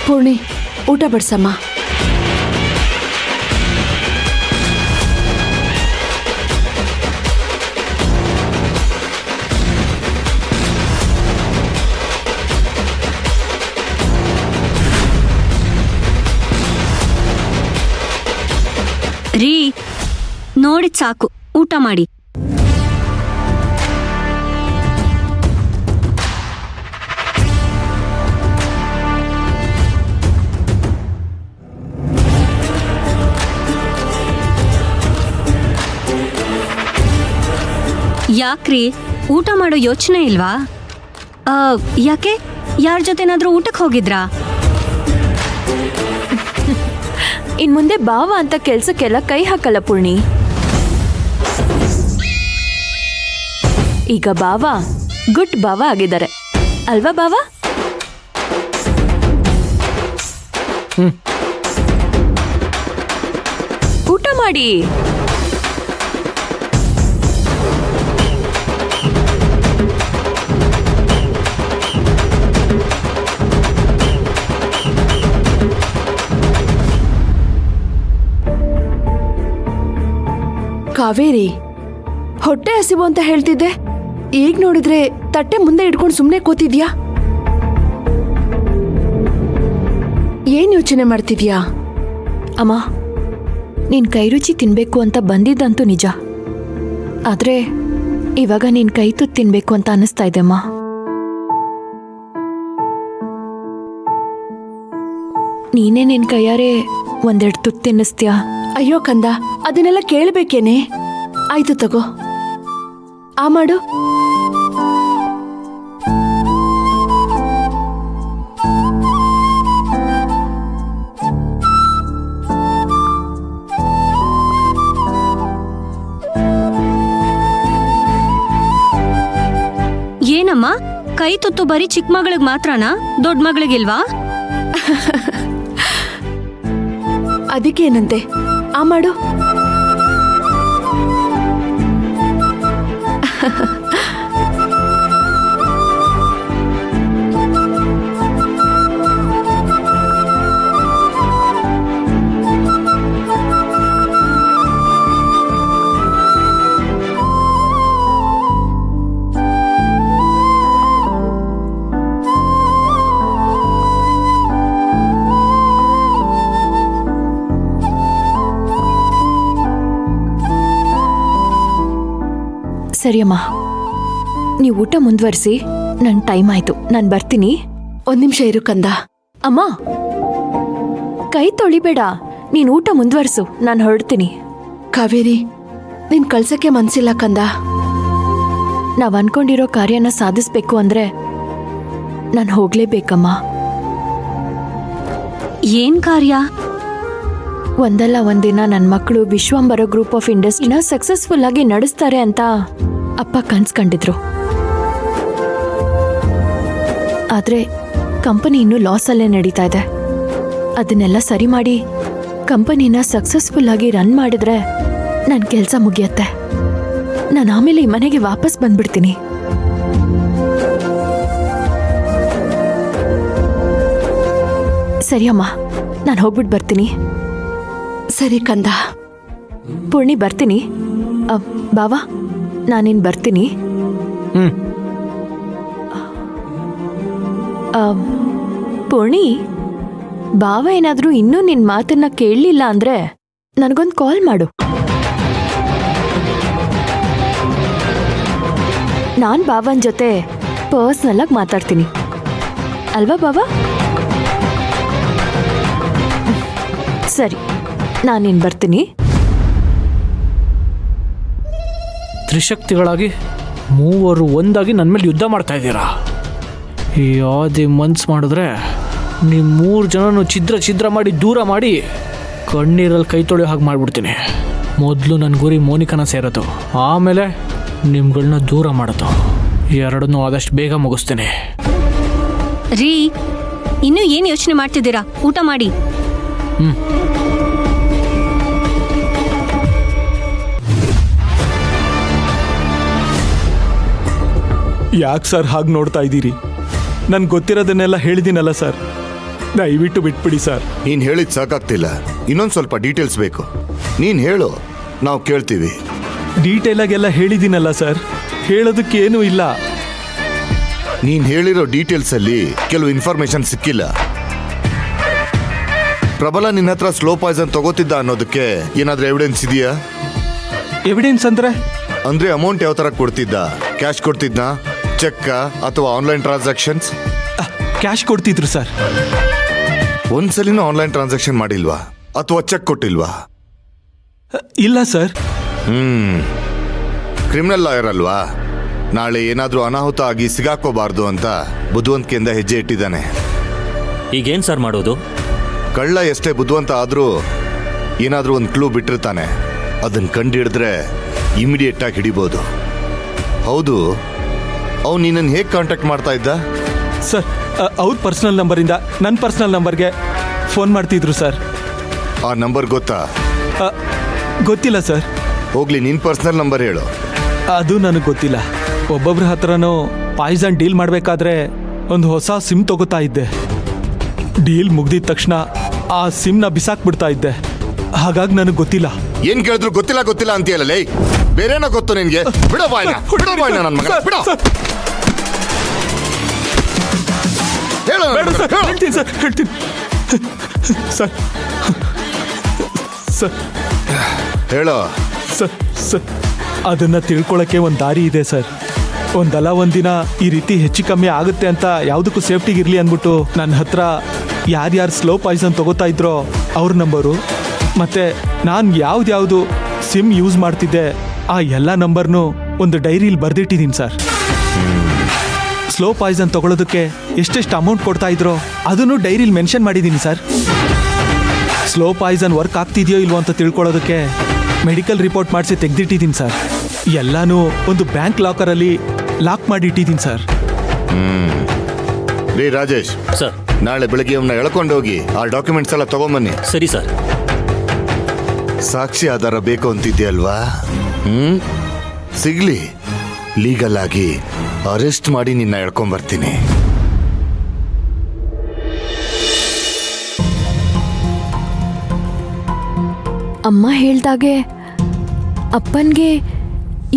ಪೂರ್ಣಿ, ಊಟ ಬಡ್ಸಮ್ಮ. ರೀ, ನೋಡಿದ್ ಸಾಕು, ಊಟ ಮಾಡಿ. ಯಾಕ್ರಿ, ಊಟ ಮಾಡೋ ಯೋಚನೆ ಇಲ್ವಾ? ಯಾಕೆ, ಯಾರ ಜೊತೆನಾದ್ರೂ ಊಟಕ್ಕೆ ಹೋಗಿದ್ರಾ? ಇನ್ ಮುಂದೆ ಬಾವ ಅಂತ ಕೆಲ್ಸಕ್ಕೆಲ್ಲ ಕೈ ಹಾಕಲ್ಲ ಪೂರ್ಣಿ. ಈಗ ಬಾವ ಗುಡ್ ಬಾವ ಆಗಿದ್ದಾರೆ ಅಲ್ವಾ ಬಾವ? ಊಟ ಮಾಡಿ. ಕಾವೇರಿ, ಹೊಟ್ಟೆ ಹಸಿವು ಅಂತ ಹೇಳ್ತಿದ್ದೆ, ಈಗ ನೋಡಿದ್ರೆ ತಟ್ಟೆ ಮುಂದೆ ಇಟ್ಕೊಂಡು ಸುಮ್ಮನೆ ಕೂತಿದ್ಯಾ? ಏನ್ ಯೋಚನೆ ಮಾಡ್ತಿದ್ಯಾ? ಅಮ್ಮ, ನಿನ್ ಕೈ ರುಚಿ ತಿನ್ಬೇಕು ಅಂತ ಬಂದಿದ್ದಂತೂ ನಿಜ. ಆದ್ರೆ ಇವಾಗ ನಿನ್ ಕೈ ತುತ್ತು ತಿನ್ಬೇಕು ಅಂತ ಅನಿಸ್ತಾ ಇದೆ ಅಮ್ಮ. ನೀನೇ ನಿನ್ ಕೈಯಾರೆ ಒಂದೆರಡು ತುತ್ತು ತಿನ್ನಿಸ್ತೀಯಾ? ಅಯ್ಯೋ ಕಂದ, ಅದನ್ನೆಲ್ಲ ಕೇಳಬೇಕೇನೆ. ಆಯ್ತು ತಗೋ, ಆ ಮಾಡು. ಏನಮ್ಮ, ಕೈ ತುತ್ತು ಬರೀ ಚಿಕ್ಕ ಮಗಳಿಗೆ ಮಾತ್ರನಾ, ದೊಡ್ಡ ಮಗಳಿಗಿಲ್ವಾ? ಅದಕ್ಕೇನಂತೆ, ಆ ಮಾಡು. ಸರಿಯಮ್ಮ, ನೀವು ಊಟ ಮುಂದುವರಿಸಿ. ನನ್ನ ಟೈಮ್ ಆಯ್ತು, ನಾನು ಬರ್ತೀನಿ. ಒಂದ್ ನಿಮಿಷ ಇರು ಕಂದ. ಅಮ್ಮ, ಕೈ ತೊಳಿಬೇಡ, ನೀನು ಊಟ ಮುಂದುವರಿಸು, ನಾನು ಹೊರಡ್ತೀನಿ. ಕಾವೇರಿ, ನೀನ್ ಕಳ್ಸಕ್ಕೆ ಮನ್ಸಿಲ್ಲ ಕಂದ. ನಾವ್ ಅನ್ಕೊಂಡಿರೋ ಕಾರ್ಯನ ಸಾಧಿಸ್ಬೇಕು ಅಂದ್ರೆ ನಾನು ಹೋಗ್ಲೇಬೇಕಮ್ಮ. ಏನ್ ಕಾರ್ಯ? ಒಂದಲ್ಲ ಒಂದಿನ ನನ್ನ ಮಕ್ಕಳು ವಿಶ್ವಂಬರ ಗ್ರೂಪ್ ಆಫ್ ಇಂಡಸ್ಟ್ರಿನ ಸಕ್ಸಸ್ಫುಲ್ ಆಗಿ ನಡೆಸ್ತಾರೆ ಅಂತ ಅಪ್ಪ ಕನ್ಸ್ಕೊಂಡಿದ್ರು. ಆದ್ರೆ ಕಂಪನಿ ಇನ್ನೂ ಲಾಸ್ ಅಲ್ಲೇ ನಡೀತಾ ಇದೆ. ಅದನ್ನೆಲ್ಲ ಸರಿ ಮಾಡಿ ಕಂಪನಿನ ಸಕ್ಸಸ್ಫುಲ್ ಆಗಿ ರನ್ ಮಾಡಿದ್ರೆ ನನ್ನ ಕೆಲಸ ಮುಗಿಯತ್ತೆ. ನಾನು ಆಮೇಲೆ ಈ ಮನೆಗೆ ವಾಪಸ್ ಬಂದ್ಬಿಡ್ತೀನಿ. ಸರಿ ಅಮ್ಮ, ನಾನು ಹೋಗ್ಬಿಟ್ಟು ಬರ್ತೀನಿ. ಸರಿ ಕಂದ. ಪೂರ್ಣಿ, ಬರ್ತೀನಿ. ಬಾವಾ, ನಾನಿನ್ ಬರ್ತೀನಿ. ಪೂರ್ಣಿ, ಬಾವ ಏನಾದ್ರೂ ಇನ್ನೂ ನಿನ್ ಮಾತನ್ನ ಕೇಳಲಿಲ್ಲ ಅಂದ್ರೆ ನನಗೊಂದು ಕಾಲ್ ಮಾಡು. ನಾನ್ ಬಾವನ್ ಜೊತೆ ಪರ್ಸ್ನಲ್ ಆಗಿ ಮಾತಾಡ್ತೀನಿ, ಅಲ್ವಾ ಬಾವ? ಸರಿ, ನಾನಿನ್ ಬರ್ತೀನಿ. ತ್ರಿಶಕ್ತಿಗಳಾಗಿ ಮೂವರು ಒಂದಾಗಿ ನನ್ನ ಮೇಲೆ ಯುದ್ಧ ಮಾಡ್ತಾ ಇದ್ದೀರಾ. ಯಾವುದೇ ಮನ್ಸು ಮಾಡಿದ್ರೆ ನೀವು ಮೂರು ಜನನು ಛಿದ್ರ ಮಾಡಿ ದೂರ ಮಾಡಿ ಕಣ್ಣೀರಲ್ಲಿ ಕೈ ತೊಳೆಯೋ ಹಾಗೆ ಮಾಡಿಬಿಡ್ತೀನಿ. ಮೊದಲು ನನ್ನ ಗುರಿ ಮೋನಿಕನ ಸೇರೋದು, ಆಮೇಲೆ ನಿಮ್ಗಳನ್ನ ದೂರ ಮಾಡೋದು. ಎರಡನ್ನೂ ಆದಷ್ಟು ಬೇಗ ಮುಗಿಸ್ತೀನಿ. ರೀ, ಇನ್ನೂ ಏನು ಯೋಚನೆ ಮಾಡ್ತಿದ್ದೀರಾ? ಊಟ ಮಾಡಿ. ಯಾಕೆ ಸರ್ ಹಾಗೆ ನೋಡ್ತಾ ಇದ್ದೀರಿ? ನನ್ಗೆ ಗೊತ್ತಿರೋದನ್ನೆಲ್ಲ ಹೇಳಿದ್ದೀನಲ್ಲ ಸರ್. ದಯವಿಟ್ಟು ಬಿಟ್ಬಿಡಿ ಸರ್. ನೀನ್ ಹೇಳಿದ್ ಸಾಕಾಗ್ತಿಲ್ಲ, ಇನ್ನೊಂದ್ ಸ್ವಲ್ಪ ಡೀಟೇಲ್ಸ್ ಬೇಕು. ನೀನ್ ಹೇಳು, ನಾವು ಕೇಳ್ತೀವಿ. ಡೀಟೇಲ್ ಆಗೆಲ್ಲ ಹೇಳಿದ್ದೀನಲ್ಲ ಸರ್, ಹೇಳೋದಕ್ಕೇನೂ ಇಲ್ಲ. ನೀನ್ ಹೇಳಿರೋ ಡೀಟೇಲ್ಸ್ ಅಲ್ಲಿ ಕೆಲವು ಇನ್ಫಾರ್ಮೇಶನ್ ಸಿಕ್ಕಿಲ್ಲ. ಪ್ರಬಲ ನಿನ್ನ ಹತ್ರ ಸ್ಲೋ ಪಾಯ್ಸನ್ ತಗೋತಿದ್ದ ಅನ್ನೋದಕ್ಕೆ ಏನಾದ್ರೂ ಎವಿಡೆನ್ಸ್ ಇದೆಯಾ? ಎವಿಡೆನ್ಸ್ ಅಂದ್ರೆ? ಅಂದ್ರೆ ಅಮೌಂಟ್ ಯಾವ ತರ ಕೊಡ್ತಿದ್ದ? ಕ್ಯಾಶ್ ಕೊಡ್ತಿದ್ನ, ಚೆಕ್ ಅಥವಾ ಆನ್ಲೈನ್ ಟ್ರಾನ್ಸಾಕ್ಷನ್ಸ್? ಕ್ಯಾಶ್ ಕೊಡ್ತಿದ್ರು ಸರ್. ಒಂದ್ಸಲಿನೂ ಆನ್ಲೈನ್ ಟ್ರಾನ್ಸಾಕ್ಷನ್ ಮಾಡಿಲ್ವಾ ಅಥವಾ ಚೆಕ್ ಕೊಟ್ಟಿಲ್ವಾ? ಇಲ್ಲ ಸರ್. ಕ್ರಿಮಿನಲ್ ಲಾಯರ್ ಅಲ್ವಾ, ನಾಳೆ ಏನಾದ್ರೂ ಅನಾಹುತ ಆಗಿ ಸಿಗಾಕೋಬಾರ್ದು ಅಂತ ಬುದ್ಧಿವಂತಿಕೆಯಿಂದ ಹೆಜ್ಜೆ ಇಟ್ಟಿದ್ದಾನೆ. ಈಗೇನ್ ಸರ್ ಮಾಡೋದು? ಕಳ್ಳ ಎಷ್ಟೇ ಬುದ್ಧಿವಂತ ಆದ್ರೂ ಏನಾದ್ರೂ ಒಂದು ಕ್ಲೂ ಬಿಟ್ಟಿರ್ತಾನೆ. ಅದನ್ನ ಕಂಡು ಹಿಡಿದ್ರೆ ಇಮಿಡಿಯೇಟ್ ಆಗಿ ಹಿಡಿಬೋದು. ಹೌದು, ಅವ್ನು ನಿನ್ನನ್ನು ಹೇಗೆ ಕಾಂಟ್ಯಾಕ್ಟ್ ಮಾಡ್ತಾ ಇದ್ದ? ಸರ್, ಅವ್ರ ಪರ್ಸನಲ್ ನಂಬರಿಂದ ನನ್ನ ಪರ್ಸನಲ್ ನಂಬರ್ಗೆ ಫೋನ್ ಮಾಡ್ತಿದ್ರು ಸರ್. ಆ ನಂಬರ್ ಗೊತ್ತಾ? ಗೊತ್ತಿಲ್ಲ ಸರ್. ಹೋಗ್ಲಿ, ನಿನ್ ಪರ್ಸನಲ್ ನಂಬರ್ ಹೇಳು. ಅದು ನನಗೆ ಗೊತ್ತಿಲ್ಲ. ಒಬ್ಬೊಬ್ರ ಹತ್ರನೂ ಪಾಯ್ಸನ್ ಡೀಲ್ ಮಾಡಬೇಕಾದ್ರೆ ಒಂದು ಹೊಸ ಸಿಮ್ ತಗೋತಾ ಇದ್ದೆ. ಡೀಲ್ ಮುಗ್ದಿದ ತಕ್ಷಣ ಆ ಸಿಮ್ನ ಬಿಸಾಕ್ಬಿಡ್ತಾ ಇದ್ದೆ. ಹಾಗಾಗಿ ನನಗೆ ಗೊತ್ತಿಲ್ಲ. ಏನ್ ಕೇಳಿದ್ರು ಗೊತ್ತಿಲ್ಲ ಗೊತ್ತಿಲ್ಲ ಅಂತೀಯಲ್ಲ ಲೇ, ಬೇರೆನೋ ಗೊತ್ತು ನಿನ್ಗೆ. ಬಿಡೋ ಬಾಯ್ನ, ಬಿಡೋ ಬಾಯ್ನ ನನ್ನ ಮಗ, ಬಿಡೋ. ಹೇಳು, ಹೇಳ್ತೀನಿ ಸರ್, ಹೇಳ್ತೀನಿ ಸರ್. ಸರ್ ಹೇಳೋ. ಸರ್ ಸರ್ ಅದನ್ನ ತಿಳ್ಕೊಳಕ್ಕೆ ಒಂದು ದಾರಿ ಇದೆ ಸರ್. ಒಂದಲ್ಲ ಒಂದಿನ ಈ ರೀತಿ ಹೆಚ್ಚು ಕಮ್ಮಿ ಆಗುತ್ತೆ ಅಂತ ಯಾವುದಕ್ಕೂ ಸೇಫ್ಟಿಗಿರಲಿ ಅಂದ್ಬಿಟ್ಟು ನನ್ನ ಹತ್ರ ಯಾರ್ಯಾರು ಸ್ಲೋ ಪಾಯ್ಸನ್ ತಗೋತಾ ಇದ್ರೋ ಅವ್ರ ನಂಬರು ಮತ್ತು ನಾನು ಯಾವ್ದು ಸಿಮ್ ಯೂಸ್ ಮಾಡ್ತಿದ್ದೆ ಆ ಎಲ್ಲ ನಂಬರ್ನು ಒಂದು ಡೈರಿಲಿ ಬರೆದಿಟ್ಟಿದ್ದೀನಿ ಸರ್. ಸ್ಲೋ ಪಾಯ್ಸನ್ ತಗೊಳ್ಳೋದಕ್ಕೆ ಎಷ್ಟೆಷ್ಟು ಅಮೌಂಟ್ ಕೊಡ್ತಾ ಇದ್ರೋ ಅದನ್ನು ಡೈರಿಲಿ ಮೆನ್ಷನ್ ಮಾಡಿದ್ದೀನಿ ಸರ್. ಸ್ಲೋ ಪಾಯ್ಸನ್ ವರ್ಕ್ ಆಗ್ತಿದೆಯೋ ಇಲ್ವೋ ಅಂತ ತಿಳ್ಕೊಳ್ಳೋದಕ್ಕೆ ಮೆಡಿಕಲ್ ರಿಪೋರ್ಟ್ ಮಾಡಿಸಿ ತೆಗೆದಿಟ್ಟಿದ್ದೀನಿ ಸರ್. ಎಲ್ಲಾನು ಒಂದು ಬ್ಯಾಂಕ್ ಲಾಕರಲ್ಲಿ ಲಾಕ್ ಮಾಡಿ ಇಟ್ಟಿದ್ದೀನಿ ಸರ್. ರೀ ರಾಜೇಶ್ ಸರ್, ನಾಳೆ ಬೆಳಗ್ಗೆ ಅವನ್ನ ಎಳ್ಕೊಂಡೋಗಿ ಆ ಡಾಕ್ಯುಮೆಂಟ್ಸ್ ಎಲ್ಲ ತಗೊಂಬನ್ನಿ. ಸರಿ ಸರ್. ಸಾಕ್ಷಿ ಆಧಾರ ಬೇಕು ಅಂತಿದ್ಯಲ್ವಾ? ಸಿಗ್ಲಿ, ಲೀಗಲ್ ಆಗಿ ಅರೆಸ್ಟ್ ಮಾಡಿ ನಿನ್ನ ಎಳ್ಕೊಂಬರ್ತೀನಿ. ಅಮ್ಮ ಹೇಳ್ದಾಗೆ ಅಪ್ಪನ್ಗೆ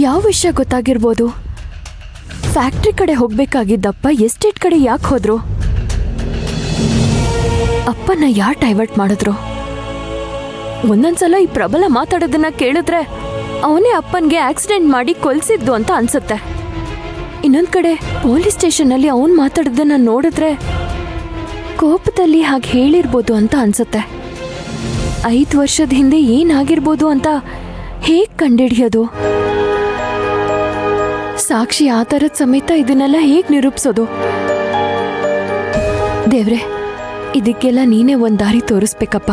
ಯಾವ ವಿಷಯ ಗೊತ್ತಾಗಿರ್ಬೋದು? ಫ್ಯಾಕ್ಟ್ರಿ ಕಡೆ ಹೋಗ್ಬೇಕಾಗಿದ್ದಪ್ಪ ಎಸ್ಟೇಟ್ ಕಡೆ ಯಾಕೆ ಹೋದ್ರು? ಅಪ್ಪನ ಯಾರು ಡೈವರ್ಟ್ ಮಾಡಿದ್ರು? ಒಂದೊಂದ್ಸಲ ಈ ಪ್ರಬಲ ಮಾತಾಡೋದನ್ನ ಕೇಳಿದ್ರೆ ಅವನೇ ಅಪ್ಪನ್ಗೆ ಆಕ್ಸಿಡೆಂಟ್ ಮಾಡಿ ಕೊಲ್ಸಿದ್ದು ಅಂತ ಅನ್ಸುತ್ತೆ. ಇನ್ನೊಂದ್ ಕಡೆ ಪೊಲೀಸ್ ಸ್ಟೇಷನ್ನಲ್ಲಿ ಅವನ್ ಮಾತಾಡೋದನ್ನ ನೋಡಿದ್ರೆ ಕೋಪದಲ್ಲಿ ಹಾಗೆ ಹೇಳಿರ್ಬೋದು ಅಂತ ಅನ್ಸುತ್ತೆ. 5 ವರ್ಷದ ಹಿಂದೆ ಏನಾಗಿರ್ಬೋದು ಅಂತ ಹೇಗ್ ಕಂಡಿಡಿಯೋದು? ಸಾಕ್ಷಿ ಆಧಾರದ ಸಮೇತ ಇದನ್ನೆಲ್ಲ ಹೇಗ್ ನಿರೂಪಿಸೋದು? ದೇವ್ರೆ, ಇದಕ್ಕೆಲ್ಲ ನೀನೇ ಒಂದ್ ದಾರಿ ತೋರಿಸ್ಬೇಕಪ್ಪ.